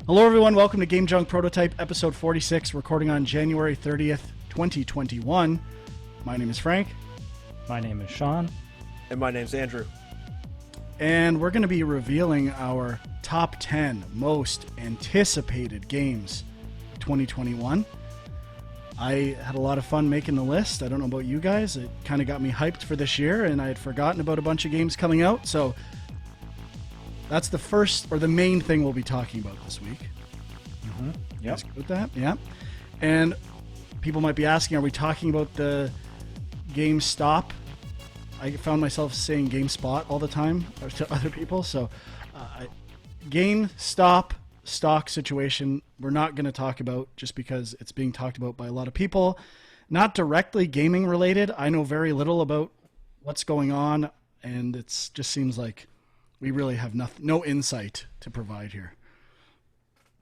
Hello everyone, welcome to Game Junk Prototype episode 46, recording on January 30th, 2021. My name is Frank. My name is Sean. And my name's Andrew. And we're going to be revealing our top 10 most anticipated games of 2021. I had a lot of fun making the list. I don't know about you guys. It kind of got me hyped for this year, and I had forgotten about a bunch of games coming out, so that's the first, or the main thing we'll be talking about this week. Mm-hmm. Yep. With that, yeah. And people might be asking, are we talking about the GameStop? I found myself saying GameSpot all the time to other people. So, GameStop stock situation, we're not going to talk about just because it's being talked about by a lot of people. Not directly gaming related. I know very little about what's going on, and it just seems like we really have no insight to provide here.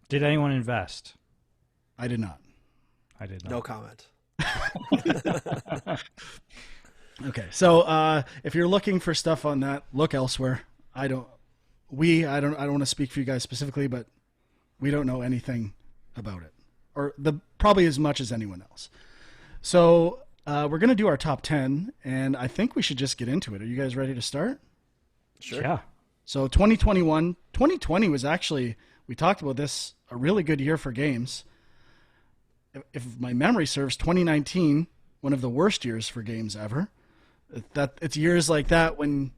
Did anyone invest? I did not. I did not. No comment. Okay, so if you're looking for stuff on that, look elsewhere. I don't want to speak for you guys specifically, but we don't know anything about it, or probably as much as anyone else. So we're gonna do our top 10, and I think we should just get into it. Are you guys ready to start? Sure. Yeah. So 2020 was actually, we talked about this, a really good year for games. If my memory serves, 2019, one of the worst years for games ever. It's years like that when,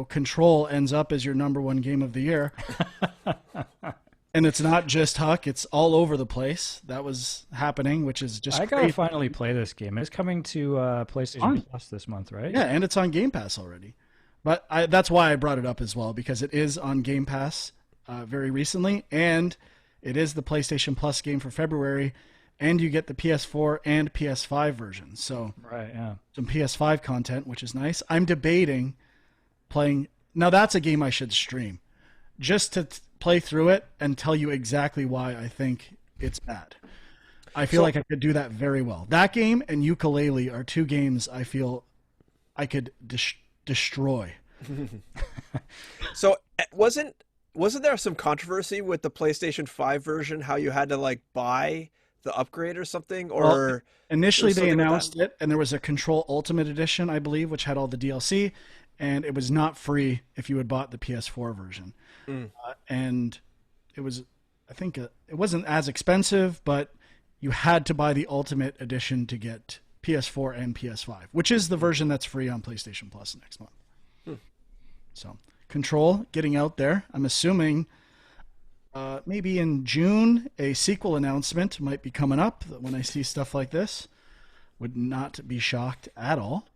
Control ends up as your number one game of the year. And it's not just Huck, it's all over the place. That was happening, which is just I gotta finally play this game. It's coming to PlayStation Plus this month, right? Yeah, and it's on Game Pass already. But that's why I brought it up as well, because it is on Game Pass very recently, and it is the PlayStation Plus game for February, and you get the PS4 and PS5 versions. So right, yeah, some PS5 content, which is nice. I'm debating playing. Now that's a game I should stream, just to play through it and tell you exactly why I think it's bad. I feel like I could do that very well. That game and Yooka-Laylee are two games I feel I could destroy. So wasn't there some controversy with the PlayStation 5 version, how you had to buy the upgrade or something? Or well, initially they announced it, and there was a Control Ultimate Edition, I believe, which had all the DLC, and it was not free if you had bought the PS4 version. And it was, I think, it wasn't as expensive, but you had to buy the Ultimate Edition to get PS4 and PS5, which is the version that's free on PlayStation Plus next month. So, Control getting out there. I'm assuming maybe in June a sequel announcement might be coming up. When I see stuff like this, would not be shocked at all.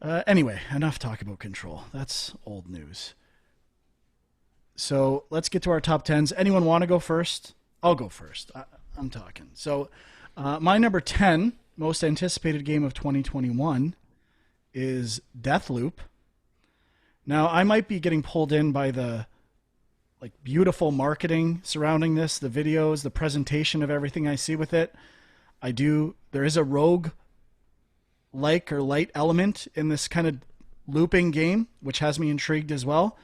Anyway, enough talk about Control. That's old news. So let's get to our top 10s. Anyone want to go first? I'll go first. I'm talking. So my number 10 most anticipated game of 2021 is Deathloop. Now, I might be getting pulled in by the beautiful marketing surrounding this, the videos, the presentation of everything I see with it. There is a rogue or light element in this kind of looping game, which has me intrigued as well.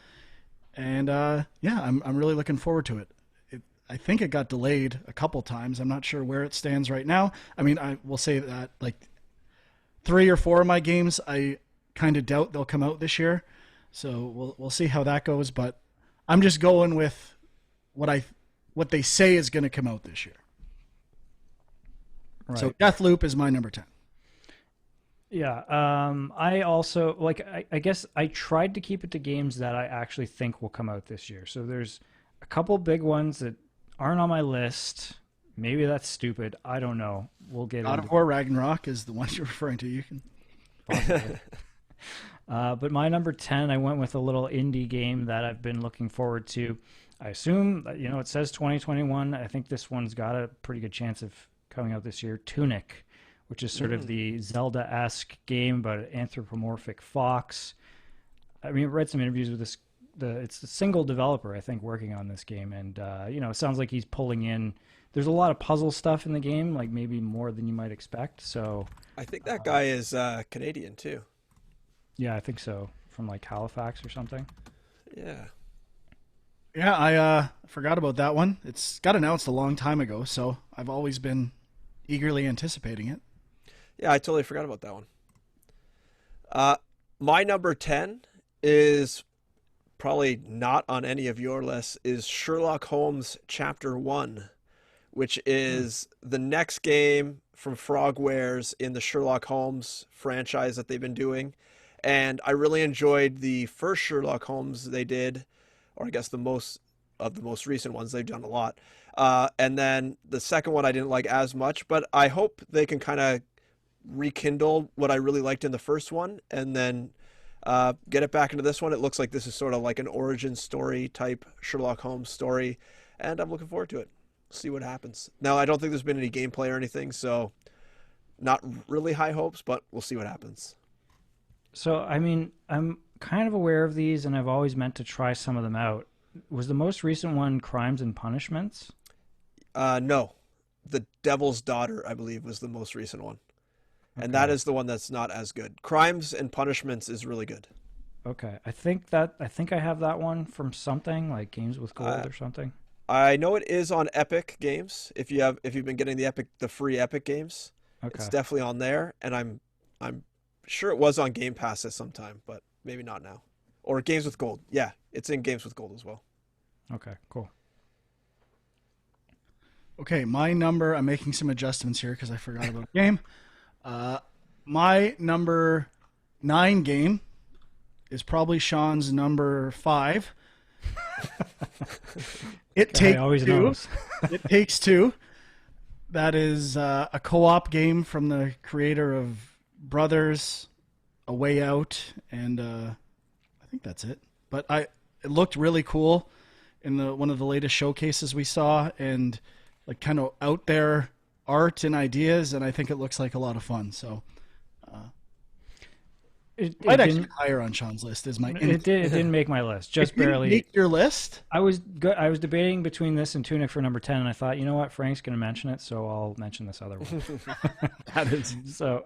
And I'm really looking forward to it. I think it got delayed a couple times. I'm not sure where it stands right now. I mean, I will say that 3 or 4 of my games, I kind of doubt they'll come out this year. So we'll see how that goes, but I'm just going with what they say is going to come out this year. Right. So Deathloop is my number 10. Yeah. I also I guess I tried to keep it to games that I actually think will come out this year. So there's a couple big ones that aren't on my list. Maybe that's stupid. I don't know. We'll get God of War Ragnarok is the one you're referring to. You can. But my number 10, I went with a little indie game that I've been looking forward to. I assume, it says 2021. I think this one's got a pretty good chance of coming out this year. Tunic, which is sort of the Zelda-esque game, but anthropomorphic fox. I mean, I've read some interviews with this. It's a single developer, I think, working on this game. And, it sounds like he's pulling in. There's a lot of puzzle stuff in the game, maybe more than you might expect. So I think that guy is Canadian, too. Yeah, I think so. From Halifax or something. Yeah. Yeah, I forgot about that one. It's got announced a long time ago, so I've always been eagerly anticipating it. Yeah, I totally forgot about that one. Uh, my number 10 is probably not on any of your lists, is Sherlock Holmes Chapter 1, which is the next game from Frogwares in the Sherlock Holmes franchise that they've been doing. And I really enjoyed the first Sherlock Holmes they did, or I guess the most recent ones. They've done a lot. And then the second one I didn't like as much, but I hope they can kind of rekindle what I really liked in the first one and then get it back into this one. It looks like this is sort of like an origin story type Sherlock Holmes story, and I'm looking forward to it. See what happens. Now, I don't think there's been any gameplay or anything, so not really high hopes, but we'll see what happens. So, I mean, I'm kind of aware of these, and I've always meant to try some of them out. Was the most recent one Crimes and Punishments? No, The Devil's Daughter, I believe, was the most recent one. And that Okay. is the one that's not as good. Crimes and Punishments is really good. Okay. I think I have that one from something like Games with Gold Uh, or something. I know it is on Epic Games. If you've been getting the free Epic games, it's Okay. definitely on there. And I'm sure it was on Game Pass at some time, but maybe not now. Or Games with Gold. Yeah, it's in Games with Gold as well. Okay. Cool. Okay, my number. I'm making some adjustments here because I forgot about the game. Uh, my number 9 game is probably Sean's number 5. It Guy Takes always Two. knows. It Takes Two. That is a co-op game from the creator of Brothers, A Way Out, and I think that's it. But it looked really cool in the one of the latest showcases we saw, and like kind of out there art and ideas, and I think it looks like a lot of fun. So It might actually didn't. be higher on Sean's list. Is my It didn't make my list. It Just didn't barely. make your list? I was debating between this and Tunic for number 10, and I thought, you know what, Frank's going to mention it, so I'll mention this other one. That is So,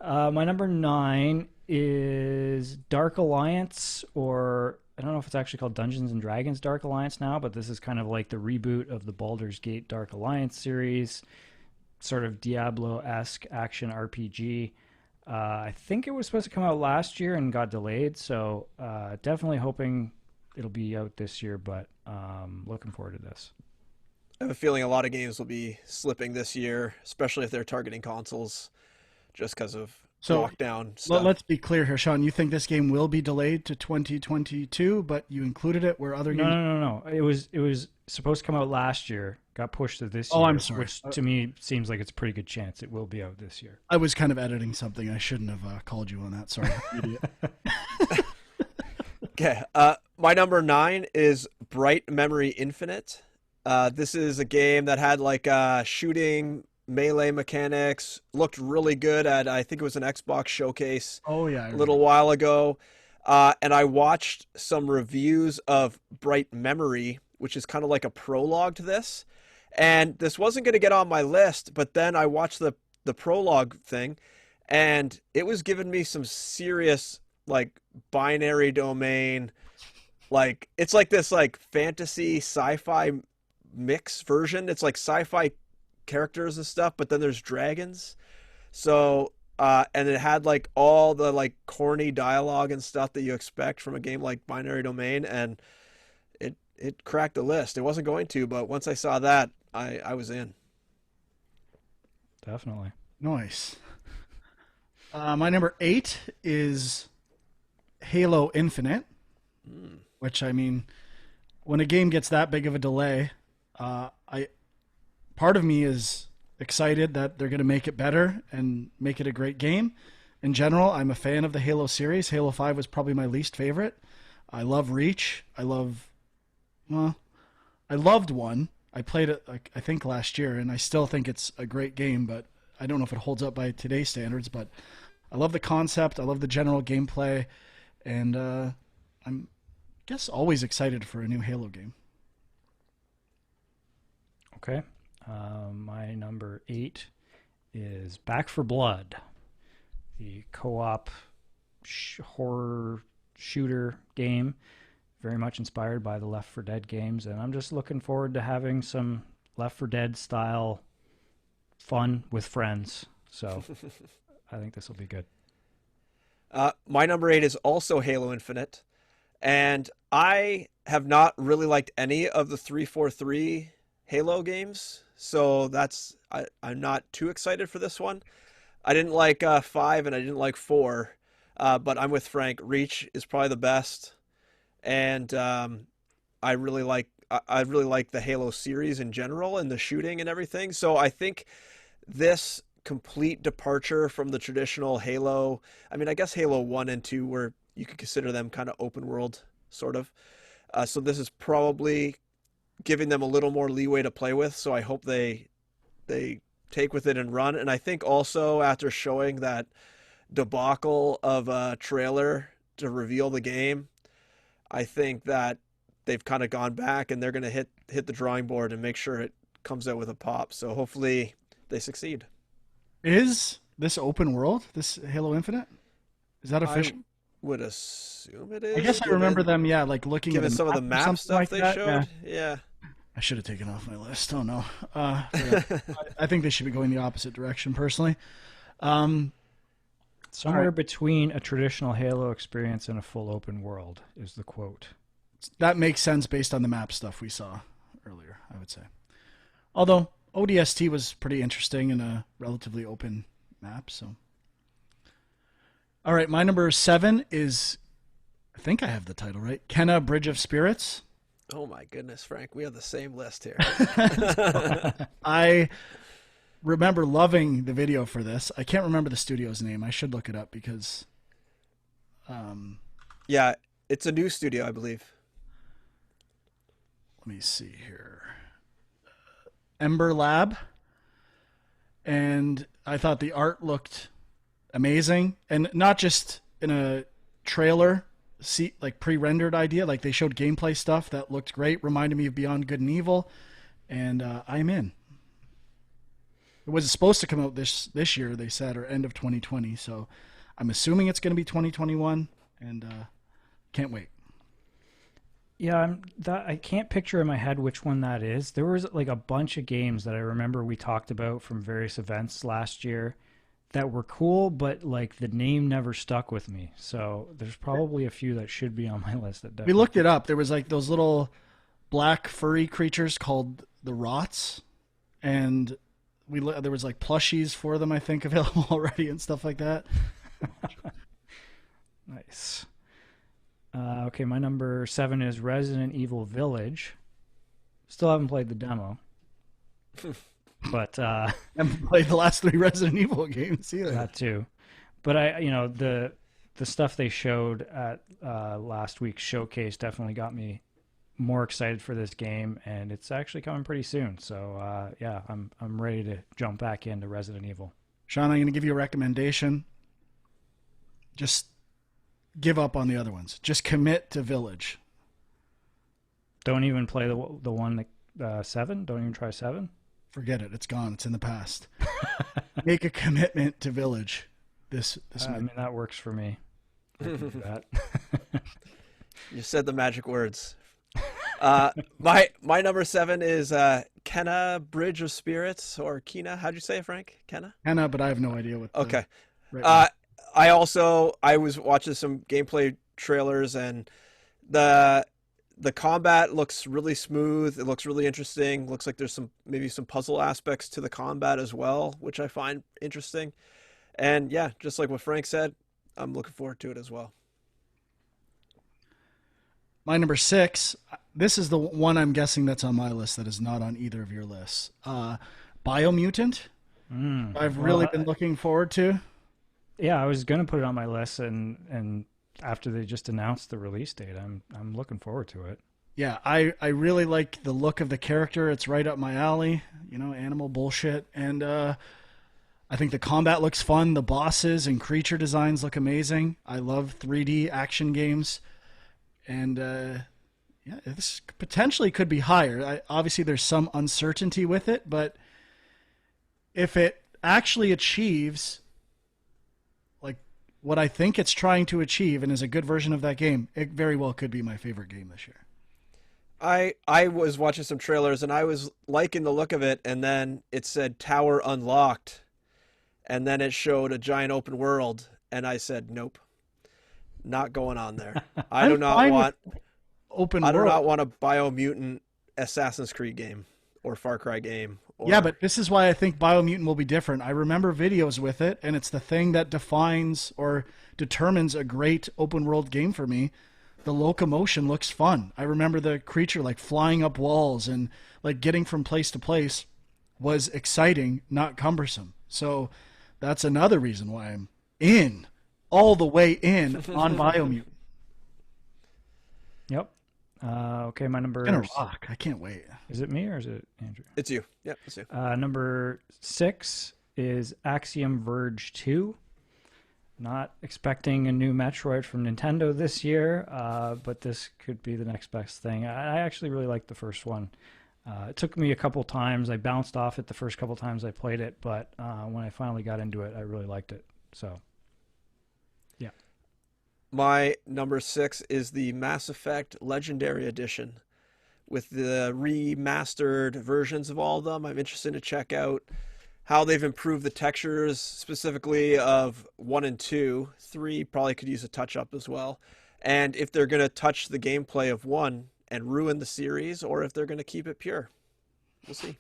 my number 9 is Dark Alliance, or I don't know if it's actually called Dungeons and Dragons Dark Alliance now, but this is kind of like the reboot of the Baldur's Gate Dark Alliance series, sort of Diablo-esque action RPG. I think it was supposed to come out last year and got delayed, so definitely hoping it'll be out this year, but looking forward to this. I have a feeling a lot of games will be slipping this year, especially if they're targeting consoles, just because of so. lockdown stuff. Let's be clear here, Sean. You think this game will be delayed to 2022, but you included it where other No, games. no, no, no. It was supposed to come out last year, got pushed to this Oh, year, I'm sorry. which to me seems like it's a pretty good chance it will be out this year. I was kind of editing something. I shouldn't have called you on that. Sorry. Idiot. Okay, my number 9 is Bright Memory Infinite. This is a game that had like shooting melee mechanics, looked really good at, I think it was an Xbox showcase Oh yeah. I a little remember. while ago. And I watched some reviews of Bright Memory, which is kind of like a prologue to this. And this wasn't going to get on my list, but then I watched the prologue thing, and it was giving me some serious like binary domain, like it's like this like fantasy sci-fi mix version. It's like sci-fi characters and stuff, but then there's dragons. So and it had like all the like corny dialogue and stuff that you expect from a game like Binary Domain, and it cracked the list. It wasn't going to, but once I saw that, I was in. Definitely. Nice. My number 8 is Halo Infinite, which I mean, when a game gets that big of a delay, I part of me is excited that they're going to make it better and make it a great game. In general, I'm a fan of the Halo series. Halo 5 was probably my least favorite. I love Reach. Well, I loved 1. I played it, like, I think last year, and I still think it's a great game, but I don't know if it holds up by today's standards. But I love the concept. I love the general gameplay, and I'm guess always excited for a new Halo game. Okay. My number 8 is Back for Blood, the co-op horror shooter game, very much inspired by the Left 4 Dead games, and I'm just looking forward to having some Left 4 Dead style fun with friends. So I think this will be good. My number 8 is also Halo Infinite, and I have not really liked any of the 343 Halo games, so I'm not too excited for this one. I didn't like 5 and I didn't like 4, but I'm with Frank. Reach is probably the best, and I really like the Halo series in general and the shooting and everything. So I think this complete departure from the traditional Halo. I mean, I guess Halo 1 and 2 were, you could consider them kind of open world, sort of. So this is probably giving them a little more leeway to play with. So I hope they take with it and run. And I think also after showing that debacle of a trailer to reveal the game, I think that they've kind of gone back and they're going to hit the drawing board and make sure it comes out with a pop. So hopefully they succeed. Is this open world, this Halo Infinite? Is that official? I would assume it is. I guess I remember them, like looking at some of the map stuff like they showed. Yeah. I should have taken off my list. Oh no. I think they should be going the opposite direction, personally. Somewhere between a traditional Halo experience and a full open world is the quote. That makes sense based on the map stuff we saw earlier, I would say. Although ODST was pretty interesting in a relatively open map. So, all right, my number 7 is, I think I have the title right, Kenna Bridge of Spirits. Oh my goodness, Frank, we have the same list here. I remember loving the video for this. I can't remember the studio's name. I should look it up because... yeah, it's a new studio, I believe. Let me see here. Ember Lab. And I thought the art looked amazing. And not just in a trailer, like pre-rendered idea. Like they showed gameplay stuff that looked great. Reminded me of Beyond Good and Evil. And I'm in. It was supposed to come out this year, they said, or end of 2020. So I'm assuming it's going to be 2021. And can't wait. Yeah, I can't picture in my head which one that is. There was like a bunch of games that I remember we talked about from various events last year that were cool, but like the name never stuck with me. So there's probably a few that should be on my list. We looked it up. There was like those little black furry creatures called the Rots, and there was like plushies for them, I think, available already and stuff like that. Nice. Okay, my number 7 is Resident Evil Village. Still haven't played the demo. But I haven't played the last 3 Resident Evil games either. That too. But the stuff they showed at last week's showcase definitely got me more excited for this game, and it's actually coming pretty soon. So yeah, I'm ready to jump back into Resident Evil. Sean, I'm going to give you a recommendation. Just give up on the other ones. Just commit to Village. Don't even play the one that 7. Don't even try 7. Forget it. It's gone. It's in the past. Make a commitment to Village. This I mean, that works for me. I can do that. You said the magic words. My number 7 is Kenna Bridge of Spirits, or Kena. How'd you say it, Frank? Kenna? Kenna, but I have no idea what. Okay. Right I was watching some gameplay trailers, and the combat looks really smooth. It looks really interesting. Looks like there's maybe some puzzle aspects to the combat as well, which I find interesting. And yeah, just like what Frank said, I'm looking forward to it as well. My number 6, this is the one I'm guessing that's on my list that is not on either of your lists. Biomutant. I've really been looking forward to. Yeah, I was going to put it on my list, and after they just announced the release date, I'm looking forward to it. Yeah, I really like the look of the character. It's right up my alley, animal bullshit. And I think the combat looks fun. The bosses and creature designs look amazing. I love 3D action games. And yeah, this potentially could be higher. Obviously, there's some uncertainty with it, but if it actually achieves like what I think it's trying to achieve and is a good version of that game, it very well could be my favorite game this year. I was watching some trailers and I was liking the look of it, and then it said Tower Unlocked, and then it showed a giant open world, and I said, nope, not going on there. I do not want open I do world. not want a Biomutant Assassin's Creed game or Far Cry game. Or... Yeah, but this is why I think Biomutant will be different. I remember videos with it, and it's the thing that defines or determines a great open world game for me. The locomotion looks fun. I remember the creature like flying up walls and like getting from place to place was exciting, not cumbersome. So that's another reason why I'm in, all the way in on Biomutant. Yep. Okay, my number... It's gonna rock. I can't wait. Is it me or is it Andrew? It's you. Yep, it's you. Number 6 is Axiom Verge 2. Not expecting a new Metroid from Nintendo this year, but this could be the next best thing. I actually really liked the first one. It took me a couple times. I bounced off it the first couple times I played it, but when I finally got into it, I really liked it. So, yeah. My number 6 is the Mass Effect Legendary Edition with the remastered versions of all of them. I'm interested to check out how they've improved the textures, specifically of 1 and 2. 3 probably could use a touch-up as well. And if they're going to touch the gameplay of 1 and ruin the series, or if they're going to keep it pure. We'll see.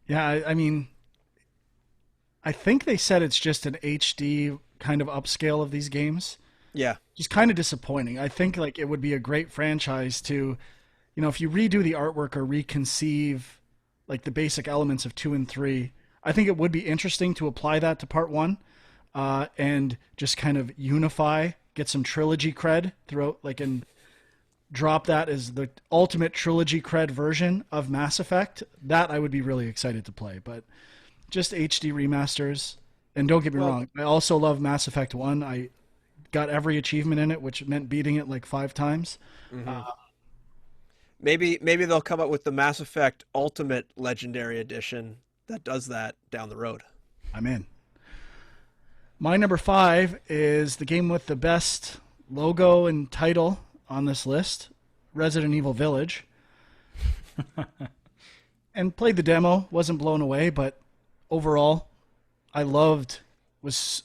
Yeah, I mean, I think they said it's just an HD kind of upscale of these games. Yeah. Just kind of disappointing. I think like it would be a great franchise to, you know, if you redo the artwork or reconceive like the basic elements of 2 and 3, I think it would be interesting to apply that to part 1 and just kind of unify, get some trilogy cred throughout, like, and drop that as the ultimate trilogy cred version of Mass Effect. That I would be really excited to play, but just HD remasters. And don't get me wrong, I also love Mass Effect 1. I got every achievement in it, which meant beating it like 5 times. Mm-hmm. Maybe they'll come up with the Mass Effect Ultimate Legendary Edition that does that down the road. I'm in. My number 5 is the game with the best logo and title on this list, Resident Evil Village. And played the demo, wasn't blown away, but overall, I was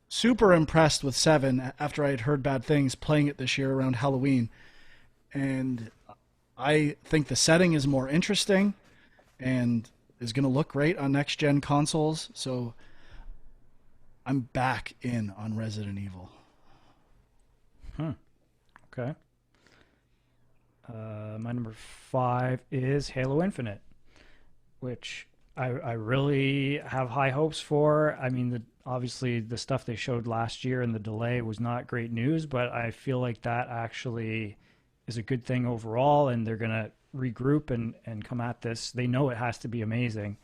super impressed with 7 after I had heard bad things playing it this year around Halloween. And I think the setting is more interesting and is going to look great on next-gen consoles. So I'm back in on Resident Evil. Okay. My number 5 is Halo Infinite, which I really have high hopes for. I mean, obviously the stuff they showed last year and the delay was not great news, but I feel like that actually is a good thing overall, and they're going to regroup and come at this. They know it has to be amazing.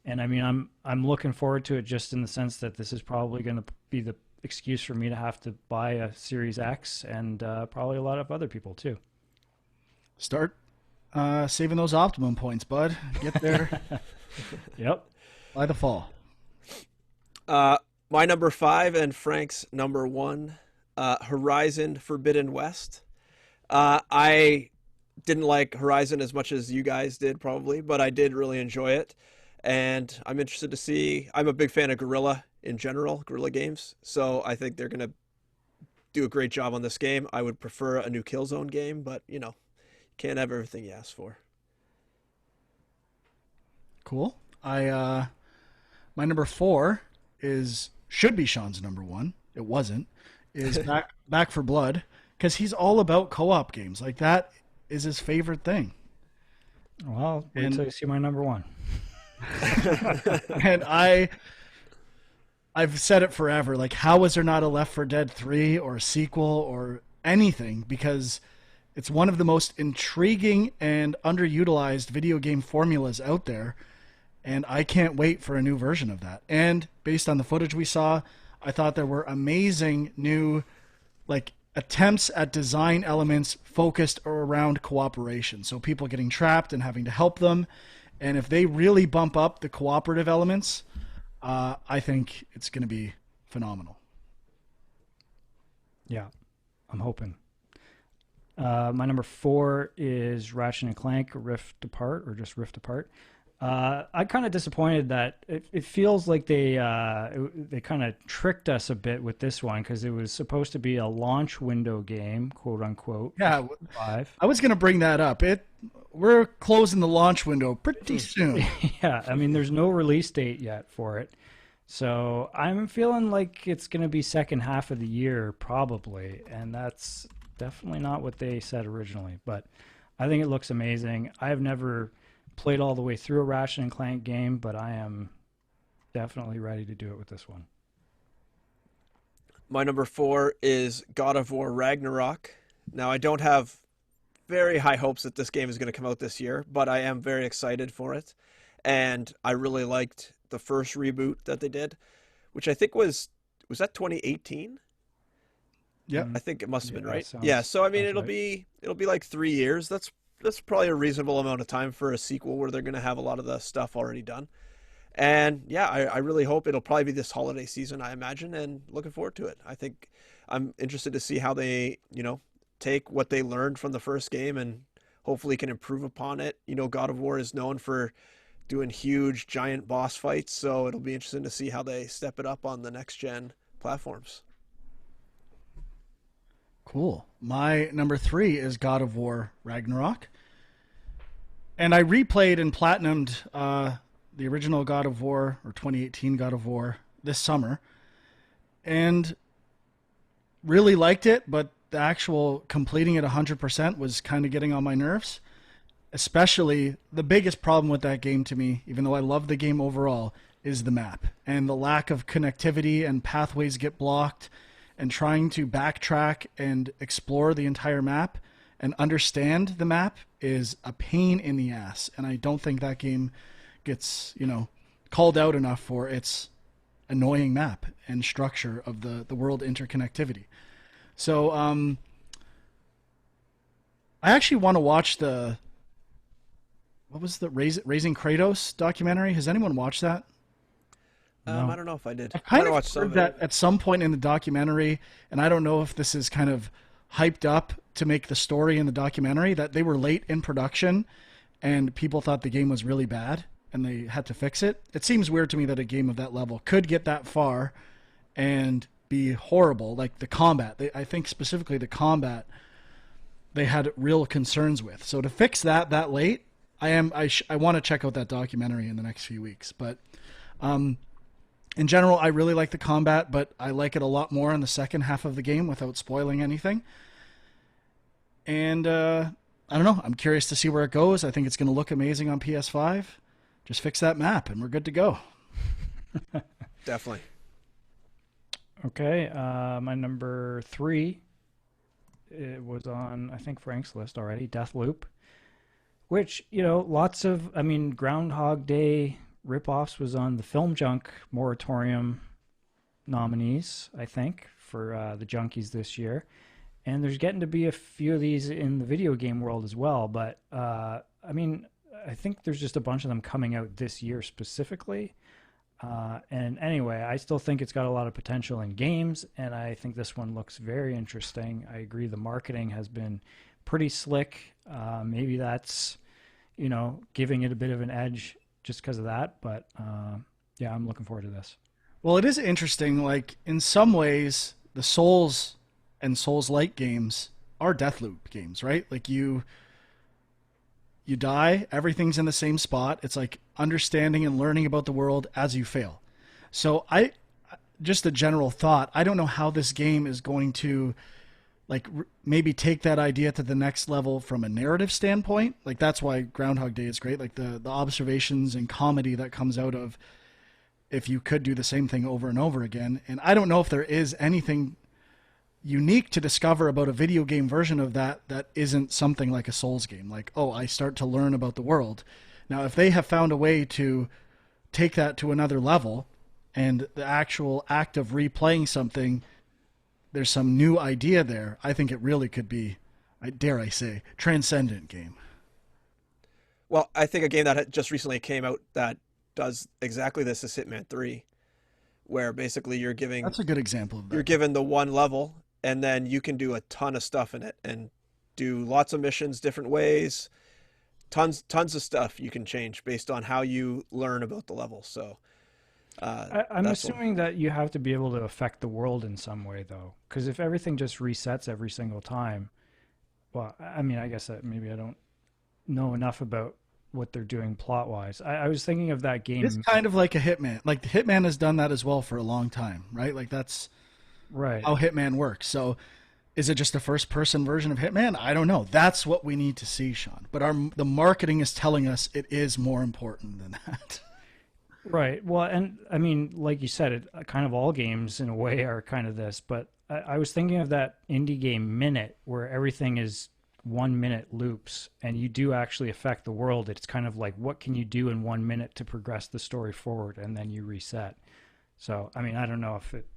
And I mean, I'm looking forward to it just in the sense that this is probably going to be the excuse for me to have to buy a Series X and probably a lot of other people too. Start saving those Optimum points, bud. Get there. Yep. By the fall. My number 5 and Frank's number 1, Horizon Forbidden West. I didn't like Horizon as much as you guys did probably, but I did really enjoy it. And I'm interested to see, I'm a big fan of Guerrilla in general, Guerrilla games. So I think they're going to do a great job on this game. I would prefer a new Killzone game, but you know, can't have everything you ask for. Cool. My number 4 should be Sean's number 1. It wasn't. Is Back for Blood, because he's all about co-op games. Like that is his favorite thing. Well, wait until you see my number 1. And I've said it forever. Like, how is there not a Left 4 Dead 3 or a sequel or anything? Because it's one of the most intriguing and underutilized video game formulas out there. And I can't wait for a new version of that. And based on the footage we saw, I thought there were amazing new, like, attempts at design elements focused around cooperation. So people getting trapped and having to help them. And if they really bump up the cooperative elements, I think it's going to be phenomenal. Yeah, I'm hoping. My number 4 is Ratchet and Clank Rift Apart, or just Rift Apart. I'm kind of disappointed that it feels like they kind of tricked us a bit with this one, because it was supposed to be a launch window game, quote unquote. Yeah, 5. I was going to bring that up. We're closing the launch window pretty soon. Yeah, I mean, there's no release date yet for it. So I'm feeling like it's going to be second half of the year, probably. And that's definitely not what they said originally. But I think it looks amazing. I've never played all the way through a Ratchet and Clank game, but I am definitely ready to do it with this one. My number 4 is God of War Ragnarok. Now, I don't have very high hopes that this game is going to come out this year, but I am very excited for it. And I really liked the first reboot that they did, which I think was that 2018? Yeah, I think it must have been right. Sounds, yeah, so I mean it'll right. be like 3 years. That's probably a reasonable amount of time for a sequel where they're going to have a lot of the stuff already done. And yeah, I really hope it'll probably be this holiday season, I imagine, and looking forward to it. I think I'm interested to see how they, take what they learned from the first game and hopefully can improve upon it. God of War is known for doing huge, giant boss fights, so it'll be interesting to see how they step it up on the next gen platforms. Cool. My number 3 is God of War Ragnarok. And I replayed and platinumed the original God of War, or 2018 God of War, this summer. And really liked it, but the actual completing it 100% was kind of getting on my nerves. Especially, the biggest problem with that game to me, even though I love the game overall, is the map. And the lack of connectivity, and pathways get blocked, and trying to backtrack and explore the entire map and understand the map is a pain in the ass. And I don't think that game gets, called out enough for its annoying map and structure of the world interconnectivity. So I actually want to watch what was the Raising Kratos documentary? Has anyone watched that? No. I don't know if I did. I kind might of watched some heard of that it. at some point in the documentary, and I don't know if this is kind of hyped up to make the story in the documentary, that they were late in production and people thought the game was really bad and they had to fix it. It seems weird to me that a game of that level could get that far and be horrible. Like the combat, I think specifically the combat, they had real concerns with. So to fix that late, I want to check out that documentary in the next few weeks. But in general, I really like the combat, but I like it a lot more in the second half of the game without spoiling anything. And I don't know. I'm curious to see where it goes. I think it's going to look amazing on PS5. Just fix that map, and we're good to go. Definitely. Okay, my number 3, it was on, I think, Frank's list already, Deathloop, which, lots of, Groundhog Day ripoffs was on the Film Junk Moratorium nominees, I think, for the Junkies this year. And there's getting to be a few of these in the video game world as well. But, I think there's just a bunch of them coming out this year specifically. And anyway, I still think it's got a lot of potential in games, and I think this one looks very interesting. I agree the marketing has been pretty slick. Maybe that's, giving it a bit of an edge just because of that. But yeah, I'm looking forward to this. Well, it is interesting. Like, in some ways, the Souls and Souls-like games are Deathloop games, right? Like, you die, everything's in the same spot. It's like understanding and learning about the world as you fail. So just a general thought, I don't know how this game is going to maybe take that idea to the next level from a narrative standpoint. Like, that's why Groundhog Day is great. Like the observations and comedy that comes out of if you could do the same thing over and over again. And I don't know if there is anything unique to discover about a video game version of that isn't something like a Souls game. Like, oh, I start to learn about the world. Now, if they have found a way to take that to another level and the actual act of replaying something, there's some new idea there, I think it really could be, dare I say, transcendent game. Well, I think a game that just recently came out that does exactly this as Hitman 3, where basically That's a good example of that. you're given the one level, and then you can do a ton of stuff in it and do lots of missions different ways. Tons of stuff you can change based on how you learn about the level. So I'm assuming that you have to be able to affect the world in some way, though, because if everything just resets every single time, well, I mean, I guess that maybe I don't know enough about what they're doing plot-wise. I was thinking of that game. It's kind of like a Hitman. Like Hitman has done that as well for a long time, right? Like that's right. how Hitman works. So is it just a first-person version of Hitman? I don't know. That's what we need to see, Sean. But the marketing is telling us it is more important than that. Right. Well, and I mean, like you said, it kind of all games in a way are kind of this, but I was thinking of that indie game Minute, where everything is 1 minute loops and you do actually affect the world. It's kind of like, what can you do in 1 minute to progress the story forward, and then you reset. So, I mean, I don't know if it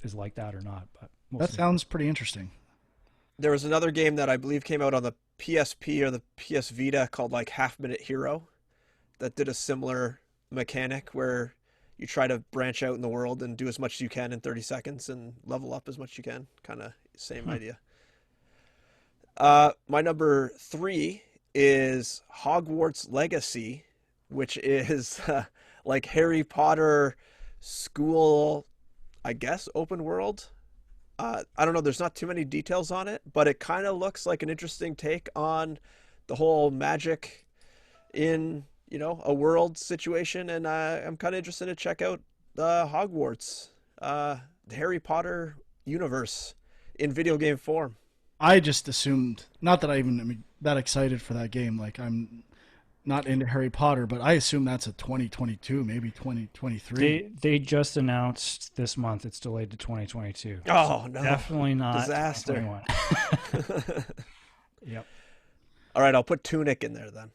is like that or not, but That sounds pretty interesting. there was another game that I believe came out on the PSP or the PS Vita called like Half Minute Hero that did a similar mechanic where you try to branch out in the world and do as much as you can in 30 seconds and level up as much as you can. Kind of same idea. My number 3 is Hogwarts Legacy, which is like Harry Potter school, I guess, open world. I don't know. There's not too many details on it, but it kind of looks like an interesting take on the whole magic in, you know, a world situation. And I'm kind of interested to check out Hogwarts, the Harry Potter universe in video game form. I just assumed, not that I even am that excited for that game. Like I'm not into Harry Potter, but I assume that's a 2022, maybe 2023. They just announced this month it's delayed to 2022. Oh, no. Definitely not Disaster. 2021. Yep. All right, I'll put Tunic in there then.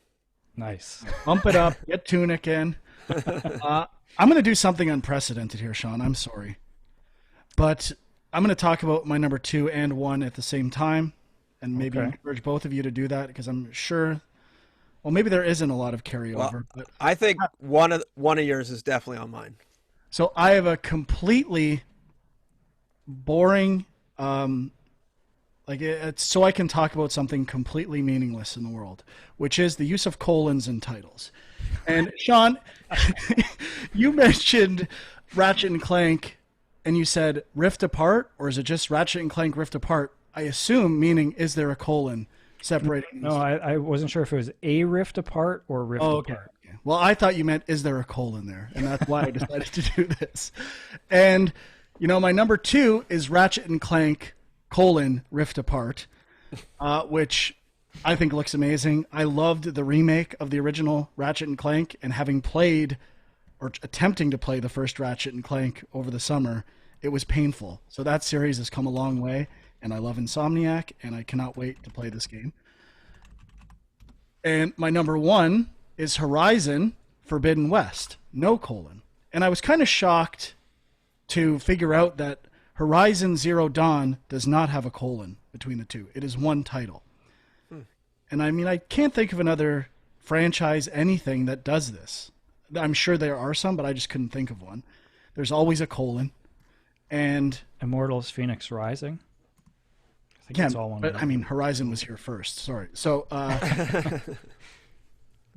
Nice. Bump it up, get Tunic in. I'm going to do something unprecedented here, Sean. I'm sorry. But I'm going to talk about my number 2 and 1 at the same time, and maybe encourage both of you to do that, because I'm sure, well, maybe there isn't a lot of carryover. But I think one of yours is definitely on mine. So I have a completely boring, it's so I can talk about something completely meaningless in the world, which is the use of colons in titles. And Sean, you mentioned Ratchet and Clank, and you said Rift Apart, or is it just Ratchet and Clank Rift Apart? I assume meaning, is there a colon separating? No, I wasn't sure if it was a Rift Apart or Rift Apart. Okay. Well, I thought you meant, is there a colon there? And that's why I decided to do this. And, you know, my number 2 is Ratchet and Clank Rift Apart, which I think looks amazing. I loved the remake of the original Ratchet and Clank, and having played or attempting to play the first Ratchet and Clank over the summer, it was painful. So that series has come a long way, and I love Insomniac, and I cannot wait to play this game. And my number 1 is Horizon Forbidden West, no colon. And I was kind of shocked to figure out that Horizon Zero Dawn does not have a colon between the two. It is one title. And I mean, I can't think of another franchise, anything that does this. I'm sure there are some, but I just couldn't think of one. There's always a colon. And Immortals Phoenix Rising. I think it's all one. But I mean, Horizon was here first. Sorry. So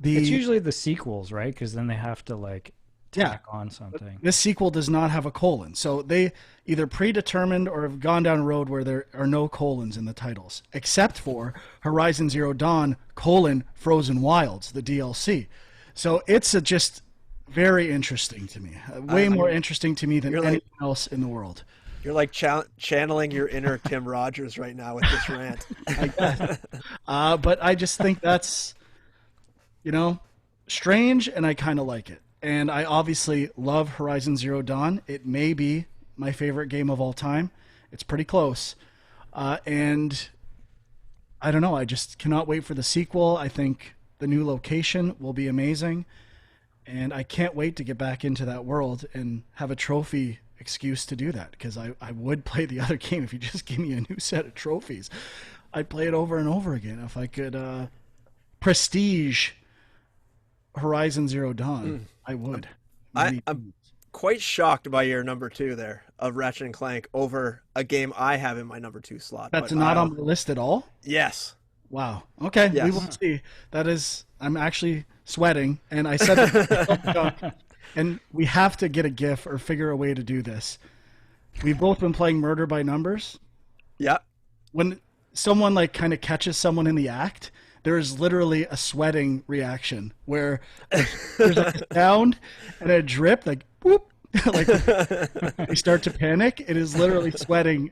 it's usually the sequels, right? Because then they have to like tack on something. This sequel does not have a colon. So they either predetermined or have gone down a road where there are no colons in the titles, except for Horizon Zero Dawn, Frozen Wilds, the DLC. So it's just very interesting to me. Way more interesting to me than anything else in the world. You're like channeling your inner Tim Rogers right now with this rant. I guess. But I just think that's, strange, and I kind of like it. And I obviously love Horizon Zero Dawn. It may be my favorite game of all time. It's pretty close. And I don't know. I just cannot wait for the sequel. I think the new location will be amazing. And I can't wait to get back into that world and have a trophy excuse to do that, because I would play the other game if you just give me a new set of trophies. I'd play it over and over again if I could prestige Horizon Zero Dawn. I would. I'm quite shocked by your number 2 there of Ratchet and Clank over a game I have in my number 2 slot. That's not on the list at all? Yes. Wow. Okay, yes. we will see. That is, I'm actually sweating, and I said that, and we have to get a GIF or figure a way to do this. We've both been playing Murder by Numbers. Yeah. When someone like kind of catches someone in the act, there is literally a sweating reaction where there's like a sound and a drip, like whoop, like they start to panic. It is literally sweating,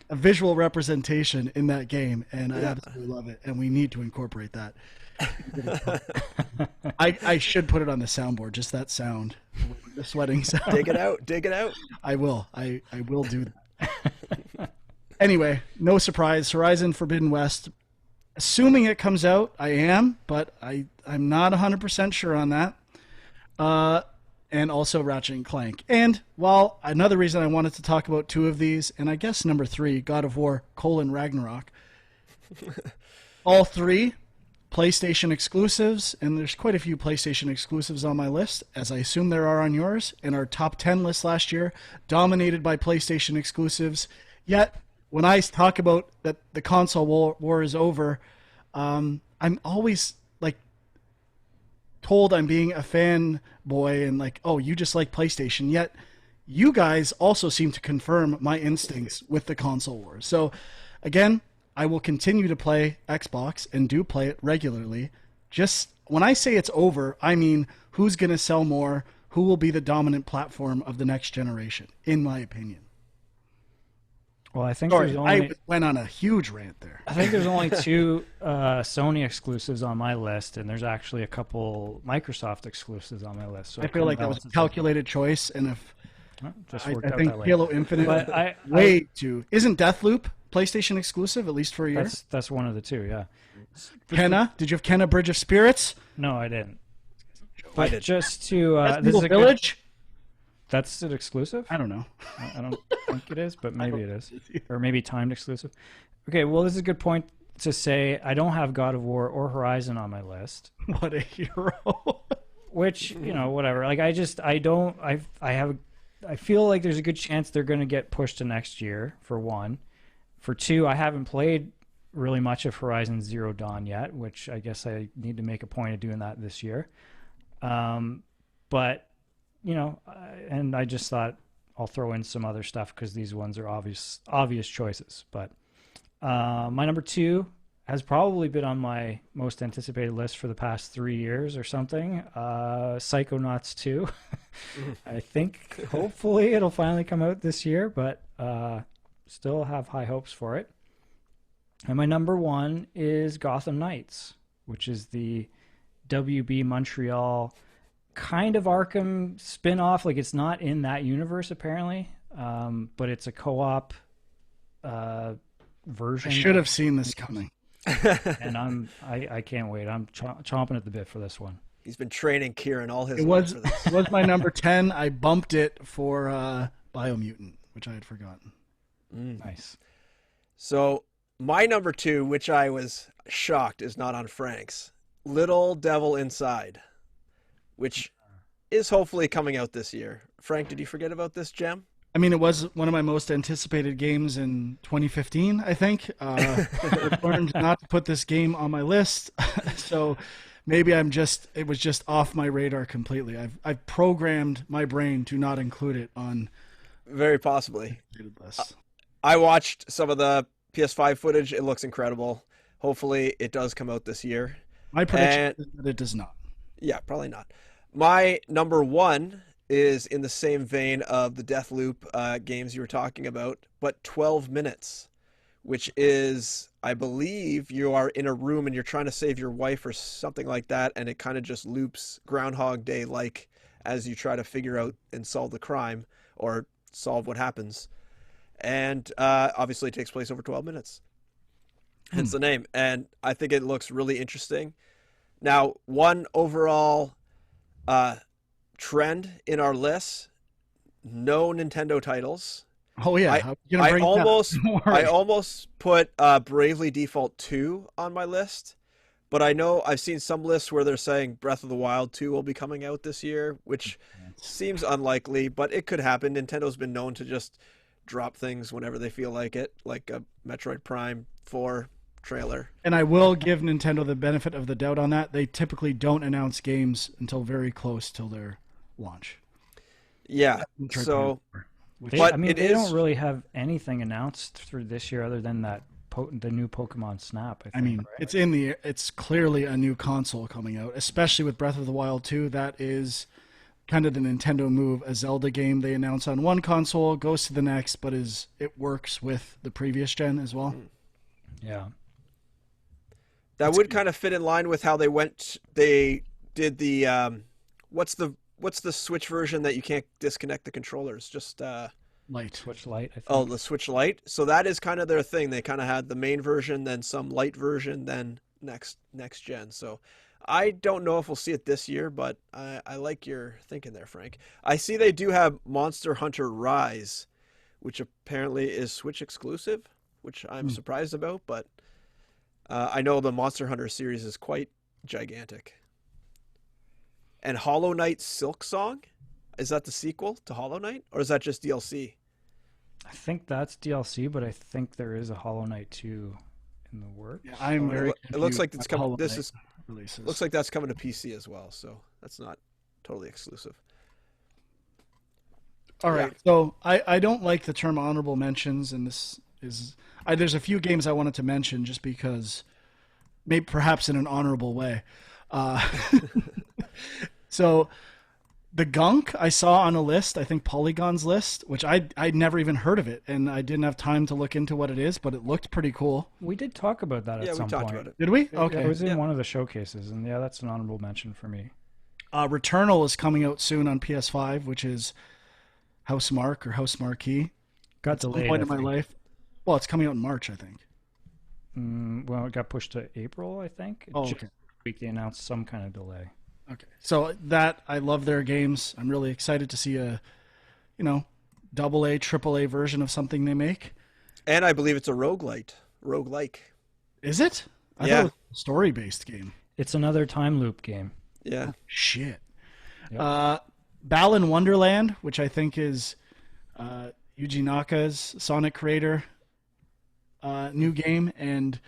a visual representation in that game, and I absolutely love it. And we need to incorporate that. I should put it on the soundboard, just that sound, the sweating sound. Dig it out. Dig it out. I will. I will do that. Anyway, no surprise. Horizon Forbidden West. Assuming it comes out, I am, but I'm not 100% sure on that. And also Ratchet and Clank. And while another reason I wanted to talk about 2 of these, and I guess number 3, God of War: Ragnarok. All 3 PlayStation exclusives, and there's quite a few PlayStation exclusives on my list, as I assume there are on yours, and our top 10 list last year, dominated by PlayStation exclusives. Yet, when I talk about that the console war is over, I'm always like told I'm being a fanboy and like, oh, you just like PlayStation. Yet, you guys also seem to confirm my instincts with the console wars. So, again, I will continue to play Xbox and do play it regularly. Just when I say it's over, I mean who's going to sell more, who will be the dominant platform of the next generation, in my opinion. Well, I think Sorry, I went on a huge rant there. I think there's only 2 Sony exclusives on my list, and there's actually a couple Microsoft exclusives on my list. So I feel like that was a calculated choice, and if just I worked out think that way. Halo Infinite, But isn't Deathloop PlayStation exclusive, at least for a year? That's one of the 2, yeah. Kenna, did you have Kenna Bridge of Spirits? No, I didn't. I But did. just to This is a Village? That's an exclusive? I don't know. I don't think it is, but maybe it is. Or maybe timed exclusive. Okay, well, this is a good point to say I don't have God of War or Horizon on my list. What a hero. Which, whatever. Like, I feel like there's a good chance they're going to get pushed to next year, for one. For 2, I haven't played really much of Horizon Zero Dawn yet, which I guess I need to make a point of doing that this year. But, and I just thought I'll throw in some other stuff because these ones are obvious choices. But my number 2 has probably been on my most anticipated list for the past 3 years or something. Psychonauts 2. I think hopefully it'll finally come out this year, but still have high hopes for it. And my number 1 is Gotham Knights, which is the WB Montreal kind of Arkham spin-off. Like, it's not in that universe apparently, but it's a co-op version. I should have seen this coming. And I can't wait. I'm chomping at the bit for this one. He's been training Kieran all his It life for this. was my number 10. I bumped it for Biomutant, which I had forgotten. Nice. So my number 2, which I was shocked is not on Frank's, Little Devil Inside, which is hopefully coming out this year. Frank, did you forget about this gem? I mean, it was one of my most anticipated games in 2015, I think. I learned not to put this game on my list, so maybe it was just off my radar completely. I've programmed my brain to not include it on Very possibly. lists. I watched some of the PS5 footage. It looks incredible. Hopefully it does come out this year. My prediction is that it does not. Yeah, probably not. My number 1 is in the same vein of the Deathloop games you were talking about, but 12 minutes, which is, I believe, you are in a room and you're trying to save your wife or something like that, and it kind of just loops Groundhog Day-like as you try to figure out and solve the crime or solve what happens. And obviously it takes place over 12 minutes. Hence the name. And I think it looks really interesting. Now, one overall trend in our list, no Nintendo titles. Oh yeah, I almost put Bravely Default 2 on my list, But I know I've seen some lists where they're saying Breath of the Wild 2 will be coming out this year, which seems unlikely, but it could happen. Nintendo's been known to just drop things whenever they feel like it, like a Metroid Prime 4 trailer. And I will give Nintendo the benefit of the doubt on that. They typically don't announce games until very close till their launch. Yeah. So, they don't really have anything announced for this year other than that the new Pokemon Snap. I think, right? It's clearly a new console coming out, especially with Breath of the Wild 2. That is kind of the Nintendo move. A Zelda game they announce on one console, goes to the next, but it works with the previous gen as well. Yeah. That would kind of fit in line with how they did the what's the Switch version that you can't disconnect the controllers? Just Switch Lite, I think. Oh, the Switch Lite. So that is kind of their thing. They kind of had the main version, then some light version, then next gen. So I don't know if we'll see it this year, but I like your thinking there, Frank. I see they do have Monster Hunter Rise, which apparently is Switch exclusive, which I'm surprised about, but I know the Monster Hunter series is quite gigantic. And Hollow Knight Silk Song? Is that the sequel to Hollow Knight? Or is that just DLC? I think that's DLC, but I think there is a Hollow Knight 2 in the works. Yeah, I'm very It looks like it's coming. Releases. Looks like that's coming to PC as well, so that's not totally exclusive. All right. Yeah. So I don't like the term honorable mentions, and this is there's a few games I wanted to mention just because maybe perhaps in an honorable way. So the Gunk I saw on a list, I think Polygon's list, which I'd never even heard of it, and I didn't have time to look into what it is, but it looked pretty cool. We did talk about that at some point. Talked about it. Did we? Okay. It was in one of the showcases, and yeah, that's an honorable mention for me. Returnal is coming out soon on PS5, which is Housemarque or House Marquee. Got delayed. At some point in my life. Well, it's coming out in March, I think. Well, it got pushed to April, I think. Okay. Week they announced some kind of delay. Okay, so I love their games. I'm really excited to see a, AA, AAA version of something they make. And I believe it's a roguelike. Is it? I thought it was a story-based game. It's another time loop game. Yeah. Oh, shit. Yep. Balan Wonderland, which I think is Yuji Naka's Sonic creator new game, and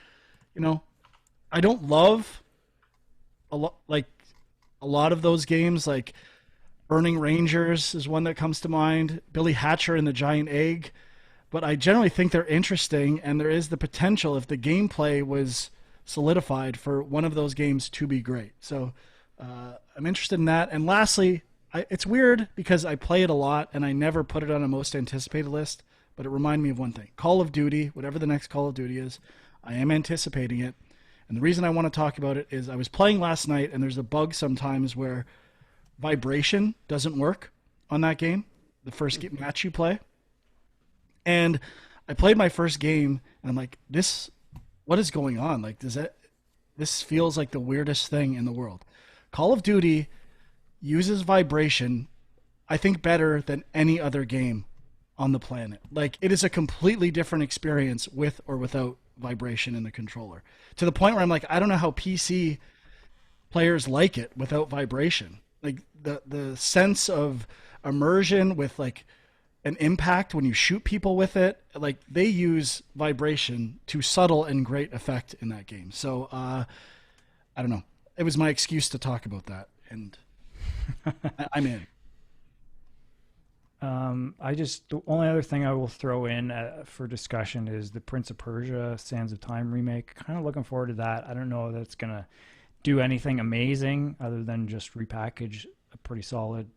I don't love a lot of those games, like Burning Rangers is one that comes to mind, Billy Hatcher and the Giant Egg, but I generally think they're interesting, and there is the potential, if the gameplay was solidified, for one of those games to be great. So I'm interested in that. And lastly, it's weird because I play it a lot, and I never put it on a most anticipated list, but it reminded me of one thing. Call of Duty, whatever the next Call of Duty is, I am anticipating it. And the reason I want to talk about it is I was playing last night, and there's a bug sometimes where vibration doesn't work on that game, the first match you play. And I played my first game, and I'm like, what is going on? Like, this feels like the weirdest thing in the world. Call of Duty uses vibration, I think, better than any other game on the planet. Like, it is a completely different experience with or without vibration in the controller, to the point where I'm like, I don't know how PC players like it without vibration. Like the sense of immersion with like an impact when you shoot people with it, like they use vibration to subtle and great effect in that game. So I don't know, it was my excuse to talk about that, and I'm in. The only other thing I will throw in for discussion is the Prince of Persia Sands of Time remake. Kind of looking forward to that. I don't know that it's going to do anything amazing other than just repackage a pretty solid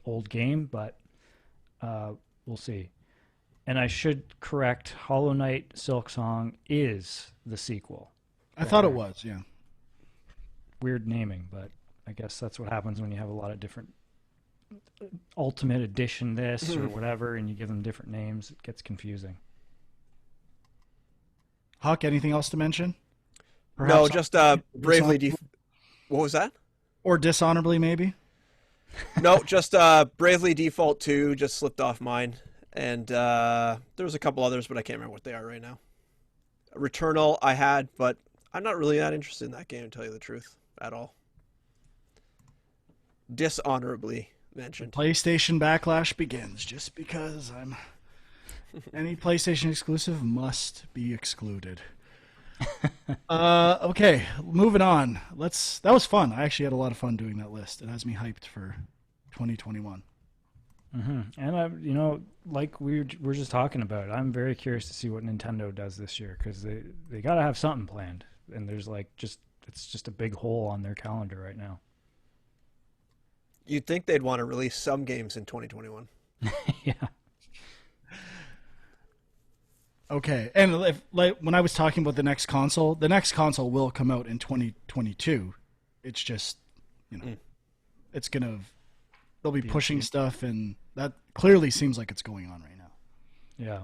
old game, but we'll see. And I should correct, Hollow Knight Silksong is the sequel. I thought it was, yeah. Weird naming, but I guess that's what happens when you have a lot of different Ultimate Edition this or whatever, and you give them different names. It gets confusing. Huck, anything else to mention? No, just Bravely what was that? Or Dishonorably, maybe? No, just Bravely Default 2 just slipped off mine. And there was a couple others, but I can't remember what they are right now. Returnal I had, but I'm not really that interested in that game, to tell you the truth, at all. Dishonorably mentioned. PlayStation backlash begins just because any PlayStation exclusive must be excluded. Okay, moving on. That was fun. I actually had a lot of fun doing that list. It has me hyped for 2021. And like we were just talking about, I'm very curious to see what Nintendo does this year, because they got to have something planned, and there's it's just a big hole on their calendar right now. You'd think they'd want to release some games in 2021. Yeah. Okay, and when I was talking about the next console will come out in 2022. It's just, it's they'll be pushing stuff, and that clearly seems like it's going on right now. Yeah.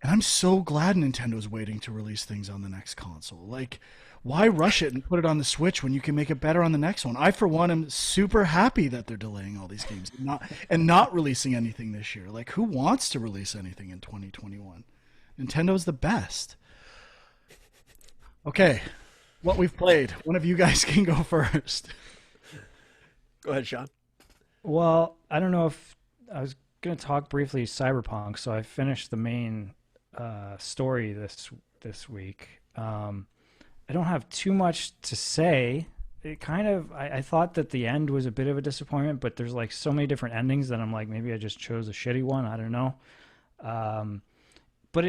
And I'm so glad Nintendo's waiting to release things on the next console. Like, why rush it and put it on the Switch when you can make it better on the next one? I, for one, am super happy that they're delaying all these games and not releasing anything this year. Like, who wants to release anything in 2021? Nintendo's the best. Okay, what we've played. One of you guys can go first. Go ahead, Sean. Well, I don't know if I was going to talk briefly Cyberpunk, so I finished the main story this week. I don't have too much to say. It kind of, I thought that the end was a bit of a disappointment, but there's like so many different endings that I'm like, maybe I just chose a shitty one. I don't know. But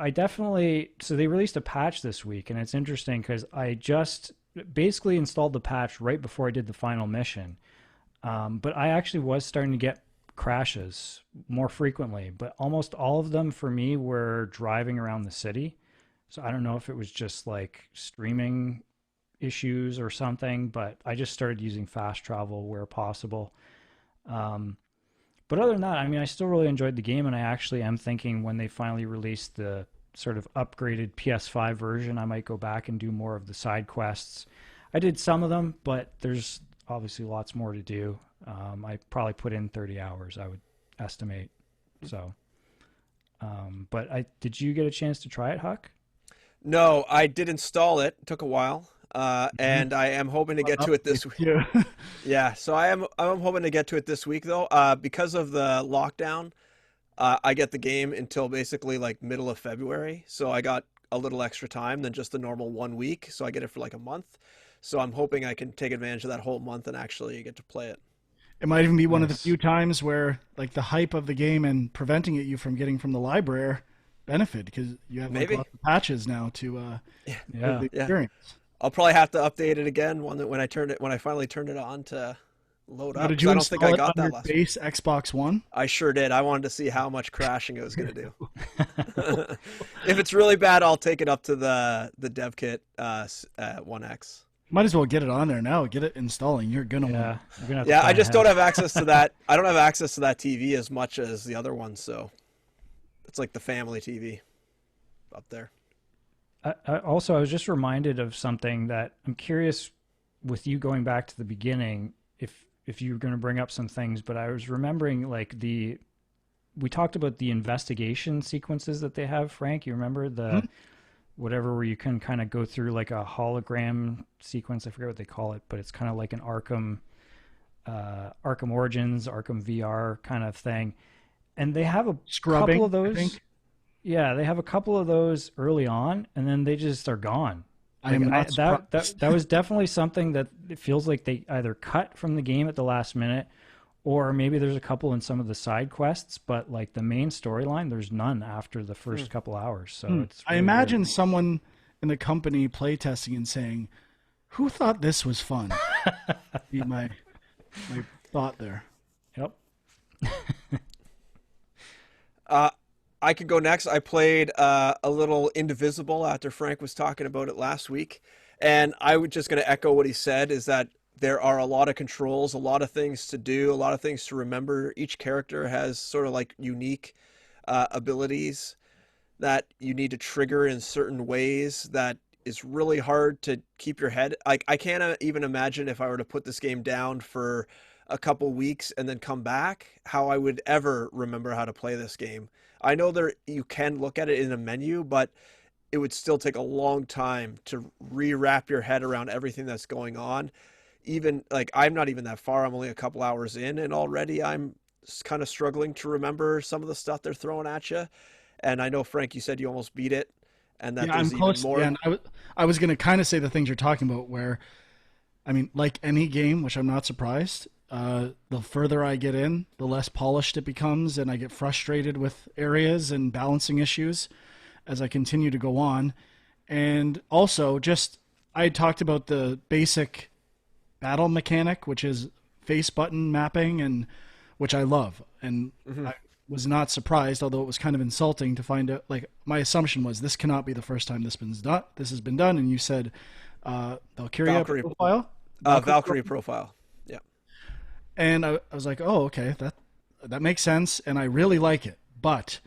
I definitely, so they released a patch this week, and it's interesting because I just basically installed the patch right before I did the final mission. But I actually was starting to get crashes more frequently, but almost all of them for me were driving around the city. So I don't know if it was just like streaming issues or something, but I just started using fast travel where possible. But other than that, I mean, I still really enjoyed the game, and I actually am thinking when they finally release the sort of upgraded PS5 version, I might go back and do more of the side quests. I did some of them, but there's obviously lots more to do. I probably put in 30 hours, I would estimate. So, but did you get a chance to try it, Huck? No, I did install it. It took a while, and I am hoping to get to it this week. Yeah, so I'm hoping to get to it this week though, because of the lockdown. I get the game until basically like middle of February, so I got a little extra time than just the normal 1 week. So I get it for like a month. So I'm hoping I can take advantage of that whole month and actually get to play it. It might even be one of the few times where like the hype of the game and preventing you from getting from the library benefit, because you have like lots of patches now to the experience. I'll probably have to update it again when I finally turned it on to load up. Did you I don't think I got that last base Xbox One? I sure did. I wanted to see how much crashing it was going to do. If it's really bad, I'll take it up to the dev kit at 1X. Might as well get it on there now. Get it installing. You're gonna I just don't have access to that. I don't have access to that TV as much as the other one, so it's like the family TV up there. I was just reminded of something that I'm curious with you going back to the beginning, if you were going to bring up some things, but I was remembering like we talked about the investigation sequences that they have, Frank. You remember the whatever where you can kind of go through like a hologram sequence. I forget what they call it, but it's kind of like an Arkham Origins, Arkham VR kind of thing. And they have a couple of those. I think. Yeah, they have a couple of those early on, and then they just are gone. That was definitely something that it feels like they either cut from the game at the last minute, or maybe there's a couple in some of the side quests, but like the main storyline, there's none after the first couple hours. So it's. Really I imagine someone in the company playtesting and saying, "Who thought this was fun?" Be my thought there. Yep. I could go next. I played a little Indivisible after Frank was talking about it last week. And I was just going to echo what he said, is that there are a lot of controls, a lot of things to do, a lot of things to remember. Each character has sort of like unique abilities that you need to trigger in certain ways that is really hard to keep your head. I can't even imagine if I were to put this game down for a couple weeks and then come back, how I would ever remember how to play this game. I know you can look at it in a menu, but it would still take a long time to re-wrap your head around everything that's going on. Even like I'm not even that far. I'm only a couple hours in, and already I'm kind of struggling to remember some of the stuff they're throwing at you. And I know, Frank, you said you almost beat it, and that Yeah, I'm there's even close. more. Yeah, and I was going to kind of say the things you're talking about, where, I mean, like any game, which I'm not surprised, the further I get in, the less polished it becomes, and I get frustrated with areas and balancing issues as I continue to go on. And also, just I talked about the basic battle mechanic, which is face button mapping, and which I love. And I was not surprised, although it was kind of insulting to find out. Like, my assumption was this cannot be the first time this has been done. And you said Valkyrie profile. Valkyrie profile. Yeah. And I was like, oh, okay, that makes sense, and I really like it. But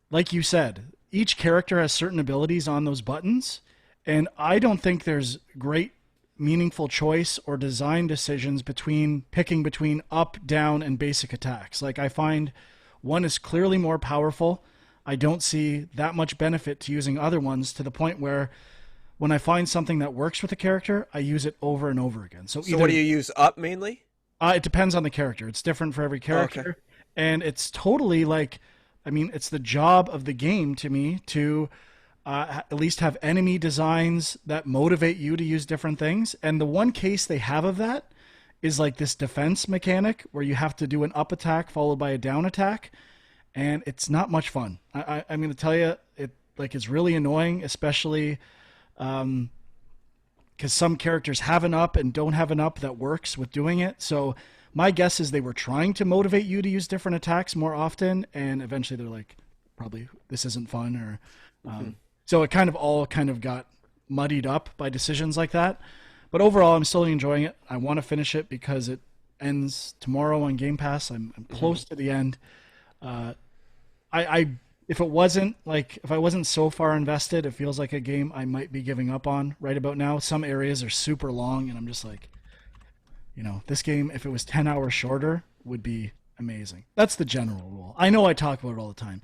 like you said, each character has certain abilities on those buttons, and I don't think there's great meaningful choice or design decisions picking between up, down, and basic attacks. Like, I find one is clearly more powerful. I don't see that much benefit to using other ones, to the point where when I find something that works with a character, I use it over and over again. So what do you use, up mainly? It depends on the character. It's different for every character. Okay. And it's totally like, I mean, it's the job of the game to me to at least have enemy designs that motivate you to use different things. And the one case they have of that is like this defense mechanic where you have to do an up attack followed by a down attack. And it's not much fun. I'm going to tell you, it's really annoying, especially because some characters have an up and don't have an up that works with doing it. So my guess is they were trying to motivate you to use different attacks more often, and eventually they're like, probably this isn't fun, or so it all got muddied up by decisions like that. But overall, I'm still enjoying it. I want to finish it because it ends tomorrow on Game Pass. I'm close to the end. If I wasn't so far invested, it feels like a game I might be giving up on right about now. Some areas are super long, and I'm just like, this game, if it was 10 hours shorter, would be amazing. That's the general rule. I know I talk about it all the time.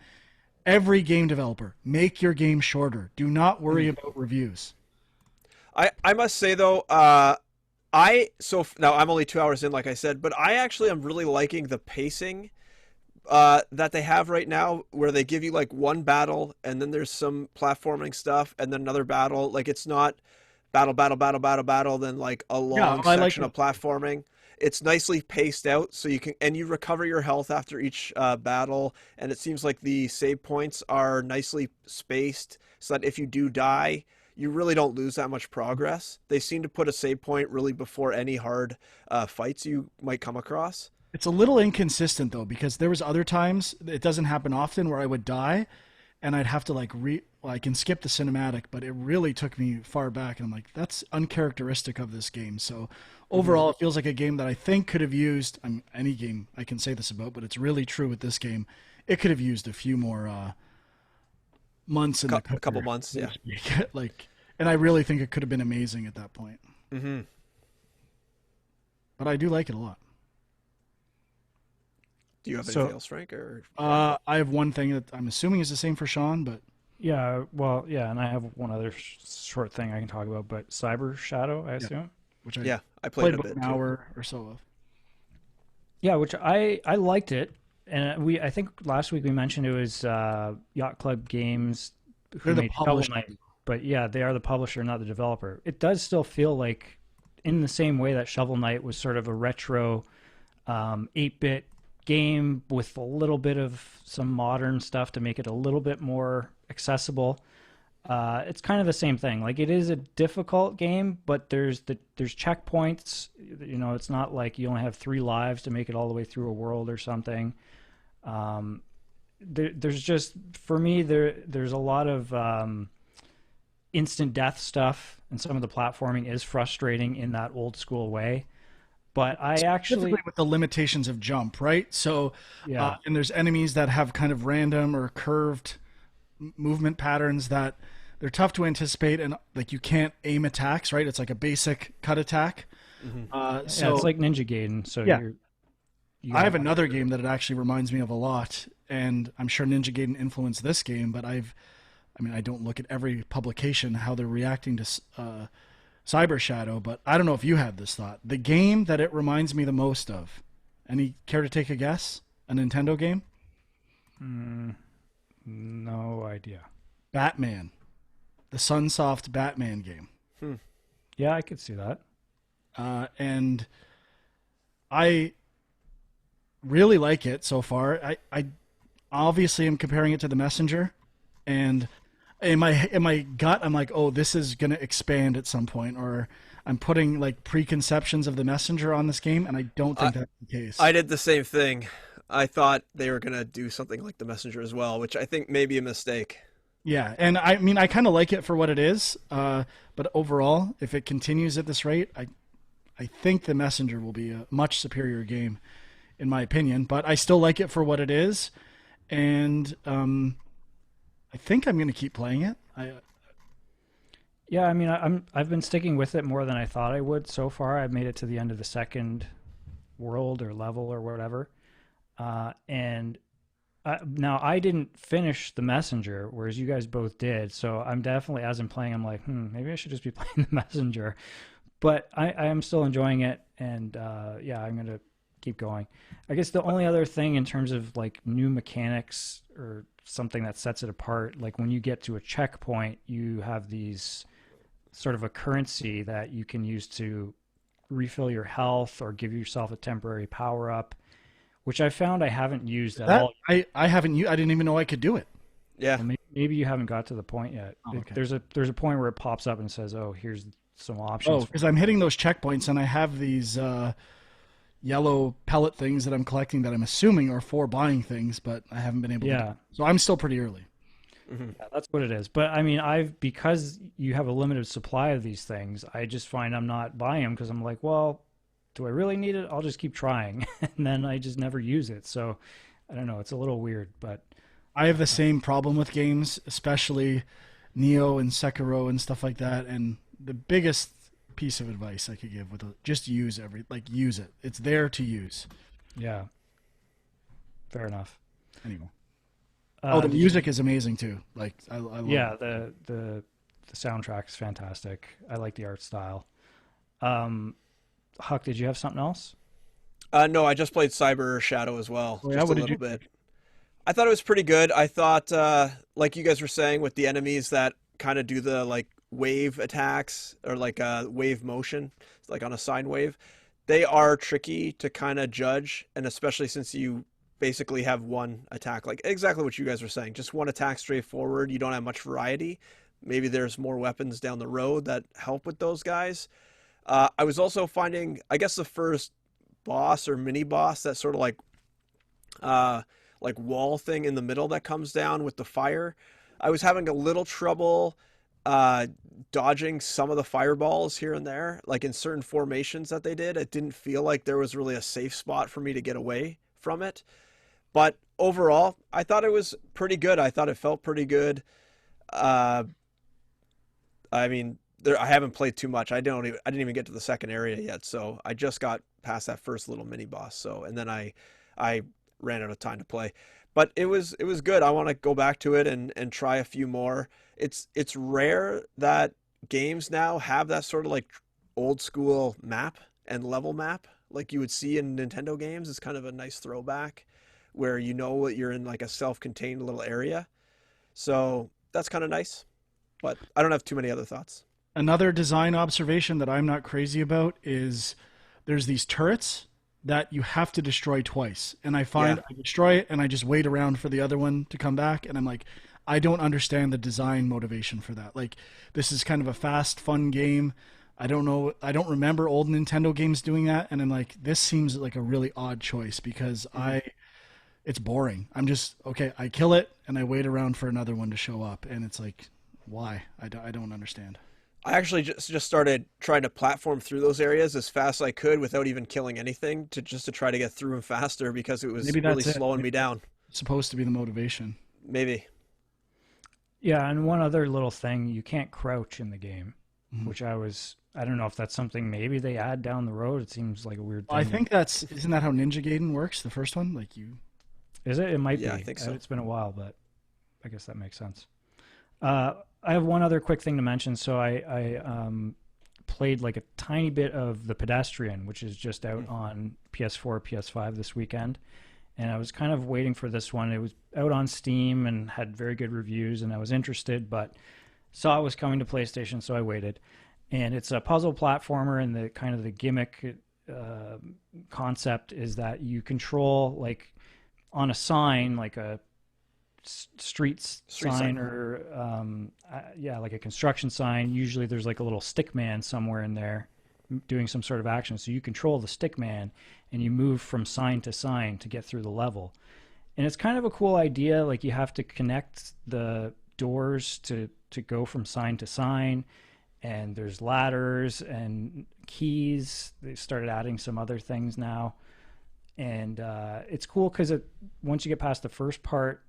Every game developer, make your game shorter. Do not worry about reviews. I must say, though, now I'm only 2 hours in, like I said, but I actually am really liking the pacing that they have right now, where they give you like one battle and then there's some platforming stuff and then another battle. Like, it's not battle, then like a long section of platforming. It's nicely paced out, so you recover your health after each battle, and it seems like the save points are nicely spaced so that if you do die, you really don't lose that much progress. They seem to put a save point really before any hard fights you might come across. It's a little inconsistent, though, because there was other times, it doesn't happen often, where I would die and I'd have to I can skip the cinematic, but it really took me far back, and I'm like, that's uncharacteristic of this game. So overall, it feels like a game that I think could have used, any game I can say this about, but it's really true with this game, it could have used a few more months in the cooker, a couple months, yeah. And I really think it could have been amazing at that point. Mm-hmm. But I do like it a lot. Do you have anything else, Frank? Or I have one thing that I'm assuming is the same for Sean, but yeah, well, yeah, and I have one other short thing I can talk about, but Cyber Shadow, I assume, which I played about an hour or so of. Yeah, which I liked it, and I think last week we mentioned it was Yacht Club Games who made Shovel Knight, but yeah, they are the publisher, not the developer. It does still feel like, in the same way that Shovel Knight was sort of a retro 8-bit game with a little bit of some modern stuff to make it a little bit more accessible. It's kind of the same thing. Like, it is a difficult game, but there's checkpoints. It's not like you only have 3 lives to make it all the way through a world or something. There's just, for me, there's a lot of instant death stuff, and some of the platforming is frustrating in that old school way. But I actually, with the limitations of jump, right? So, yeah, and there's enemies that have kind of random or curved movement patterns that they're tough to anticipate, and like you can't aim attacks, right? It's like a basic cut attack. Mm-hmm. So it's like Ninja Gaiden. So yeah, I have another game that it actually reminds me of a lot, and I'm sure Ninja Gaiden influenced this game, but I've I mean, I don't look at every publication how they're reacting to Cyber Shadow, but I don't know if you have this thought. The game that it reminds me the most of. Any care to take a guess? A Nintendo game? No idea. Batman. The Sunsoft Batman game. Yeah, I could see that. And I really like it so far. I obviously am comparing it to The Messenger, and in my gut, I'm like, oh, this is going to expand at some point, or I'm putting like preconceptions of The Messenger on this game, and I don't think that's the case. I did the same thing. I thought they were going to do something like The Messenger as well, which I think may be a mistake. Yeah, and I mean, I kind of like it for what it is, but overall, if it continues at this rate, I think The Messenger will be a much superior game, in my opinion. But I still like it for what it is, and I think I'm going to keep playing it. Yeah, I mean, I've been sticking with it more than I thought I would so far. I've made it to the end of the second world or level or whatever, and now I didn't finish The Messenger, whereas you guys both did. So I'm definitely, as I'm playing, I'm like, maybe I should just be playing The Messenger. But I am still enjoying it, and yeah, I'm gonna keep going. I guess the only other thing in terms of like new mechanics or something that sets it apart, like when you get to a checkpoint, you have these sort of a currency that you can use to refill your health or give yourself a temporary power up, which I found I haven't used at all. I haven't. I didn't even know I could do it. Yeah. Well, maybe you haven't got to the point yet. Oh, okay. There's a point where it pops up and says, "Oh, here's some options." Oh, because I'm hitting those checkpoints and I have these yellow pellet things that I'm collecting that I'm assuming are for buying things, but I haven't been able to do it. So I'm still pretty early. Yeah, that's what it is. But I mean, because you have a limited supply of these things, I just find I'm not buying them because I'm like, well, do I really need it? I'll just keep trying. And then I just never use it. So I don't know. It's a little weird, but I have the same problem with games, especially Neo and Sekiro and stuff like that. And the biggest piece of advice I could give just use use it. It's there to use. Yeah. Fair enough. Anyway. The music is amazing too. Like I love yeah, the soundtrack's fantastic. I like the art style. Huck, did you have something else? No, I just played Cyber Shadow as well. Oh, yeah? Just What a did you little bit. I thought it was pretty good. I thought, like you guys were saying, with the enemies that kind of do the like wave attacks or like wave motion, like on a sine wave, they are tricky to kind of judge, and especially since you basically have one attack, like exactly what you guys were saying, just one attack straight forward. You don't have much variety. Maybe there's more weapons down the road that help with those guys. I was also finding, I guess, the first boss or mini boss, that sort of like wall thing in the middle that comes down with the fire. I was having a little trouble dodging some of the fireballs here and there, like in certain formations that they did. It didn't feel like there was really a safe spot for me to get away from it. But overall, I thought it was pretty good. I thought it felt pretty good. I mean, I haven't played too much. I didn't even get to the second area yet, so I just got past that first little mini boss. So, and then I ran out of time to play. But it was good. I want to go back to it and try a few more. It's rare that games now have that sort of like old school map and level map like you would see in Nintendo games. It's kind of a nice throwback where you know that you're in like a self-contained little area. So that's kind of nice. But I don't have too many other thoughts. Another design observation that I'm not crazy about is there's these turrets that you have to destroy twice. And I find I destroy it and I just wait around for the other one to come back. And I'm like, I don't understand the design motivation for that. Like, this is kind of a fast, fun game. I don't know. I don't remember old Nintendo games doing that. And I'm like, this seems like a really odd choice because it's boring. I'm just, okay, I kill it and I wait around for another one to show up. And it's like, why? I don't understand. I actually just started trying to platform through those areas as fast as I could without even killing anything to try to get through them faster because it was really slowing me down. It's supposed to be the motivation. Maybe. Yeah, and one other little thing, you can't crouch in the game, which I don't know if that's something maybe they add down the road. It seems like a weird thing. I think isn't that how Ninja Gaiden works, the first one? Like you... Is it? It might be. I think so. It's been a while, but I guess that makes sense. I have one other quick thing to mention. So I played like a tiny bit of the Pedestrian, which is just out on PS4, PS5 this weekend. And I was kind of waiting for this one. It was out on Steam and had very good reviews, and I was interested, but saw it was coming to PlayStation, so I waited. And it's a puzzle platformer, and the kind of the gimmick concept is that you control, like, on a sign, like a street sign or like a construction sign. Usually there's like a little stick man somewhere in there doing some sort of action. So you control the stick man and you move from sign to sign to get through the level. And it's kind of a cool idea. Like, you have to connect the doors to go from sign to sign, and there's ladders and keys. They started adding some other things now. And it's cool because once you get past the first part,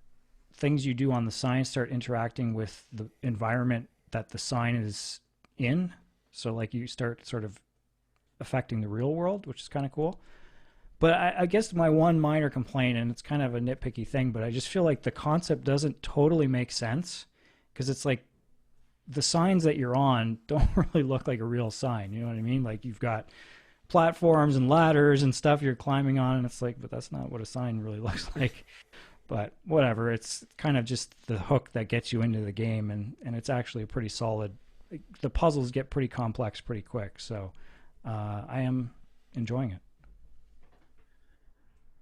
things you do on the sign start interacting with the environment that the sign is in. So like you start sort of affecting the real world, which is kind of cool. But I guess my one minor complaint, and it's kind of a nitpicky thing, but I just feel like the concept doesn't totally make sense, because it's like the signs that you're on don't really look like a real sign. You know what I mean? Like, you've got platforms and ladders and stuff you're climbing on, and it's like, but that's not what a sign really looks like. But whatever, it's kind of just the hook that gets you into the game, and it's actually a pretty solid. The puzzles get pretty complex pretty quick, so I am enjoying it.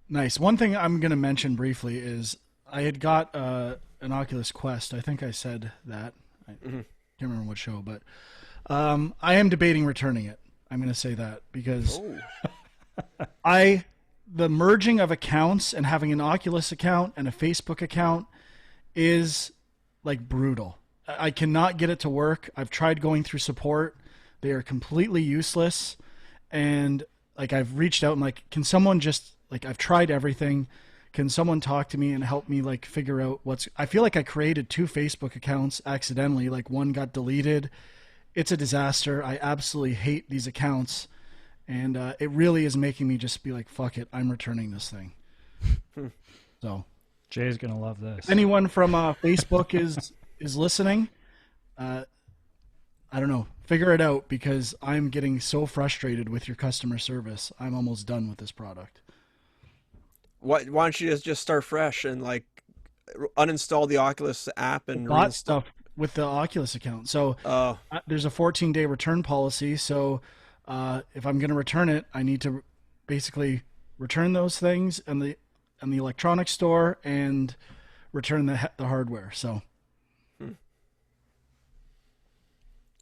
Nice. One thing I'm going to mention briefly is I had got an Oculus Quest. I think I said that. I can't remember what show, but I am debating returning it. I'm going to say that because the merging of accounts and having an Oculus account and a Facebook account is like brutal. I cannot get it to work. I've tried going through support. They are completely useless. And like, I've reached out and like, can someone just, like, I've tried everything. Can someone talk to me and help me like figure out I feel like I created 2 Facebook accounts accidentally. Like, one got deleted. It's a disaster. I absolutely hate these accounts. And it really is making me just be like, fuck it, I'm returning this thing. So Jay's going to love this. If anyone from Facebook is listening, I don't know, figure it out, because I'm getting so frustrated with your customer service. I'm almost done with this product. Why don't you just start fresh and like uninstall the Oculus app and bought stuff with the Oculus account. So there's a 14-day return policy. So if I'm going to return it, I need to basically return those things and the electronics store and return the hardware. So.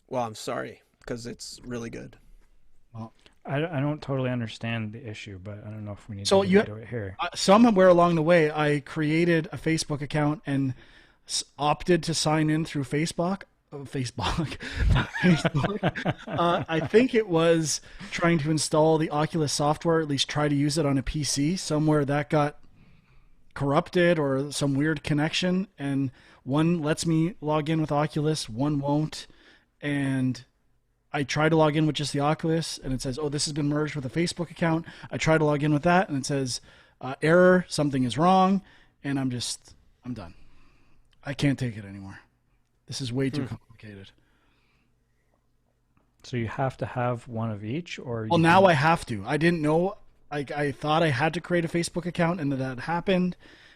Well, I'm sorry, because it's really good. Well, I don't totally understand the issue, but I don't know if we need to get into it here. Somewhere along the way, I created a Facebook account and opted to sign in through Facebook. Facebook. I think it was trying to install the Oculus software, at least try to use it on a PC. Somewhere that got corrupted or some weird connection, and one lets me log in with Oculus, one won't. And I try to log in with just the Oculus, and it says, oh, this has been merged with a Facebook account. I try to log in with that, and it says, error, something is wrong, and I'm done. I can't take it anymore. This is way too complicated. So you have to have one of each? Well, now I have to. I didn't know. I thought I had to create a Facebook account, and that happened,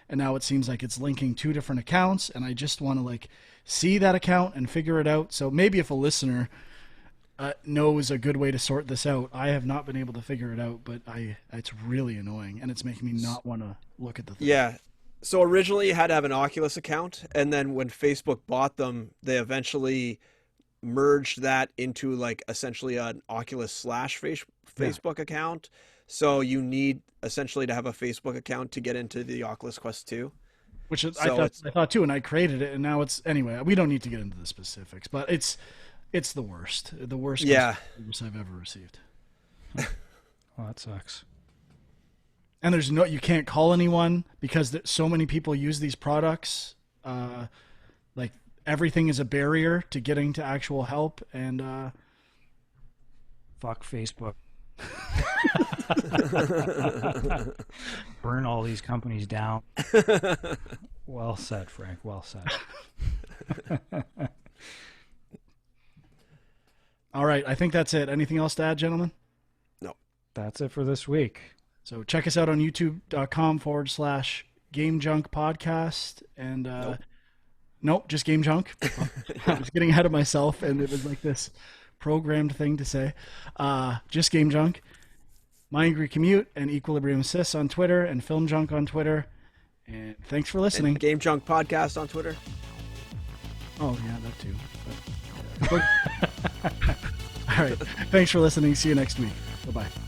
and now it seems like it's linking 2 different accounts, and I just want to like see that account and figure it out. So maybe if a listener knows a good way to sort this out. I have not been able to figure it out, but it's really annoying, and it's making me not want to look at the thing. Yeah. So originally you had to have an Oculus account, and then when Facebook bought them, they eventually merged that into like essentially an Oculus / Facebook account. So you need essentially to have a Facebook account to get into the Oculus Quest 2. Which I thought too, and I created it, and now it's anyway. We don't need to get into the specifics, but it's the worst service I've ever received. Well, that sucks. And you can't call anyone because so many people use these products. Like everything is a barrier to getting to actual help, and fuck Facebook. Burn all these companies down. Well said, Frank. Well said. All right, I think that's it. Anything else to add, gentlemen? No. That's it for this week. So check us out on youtube.com/Game Junk Podcast. And nope, just Game Junk. I was getting ahead of myself, and it was like this programmed thing to say. Just Game Junk. My Angry Commute and Equilibrium Assists on Twitter, and Film Junk on Twitter. And thanks for listening. And Game Junk Podcast on Twitter. Oh, yeah, that too. But... All right. Thanks for listening. See you next week. Bye-bye.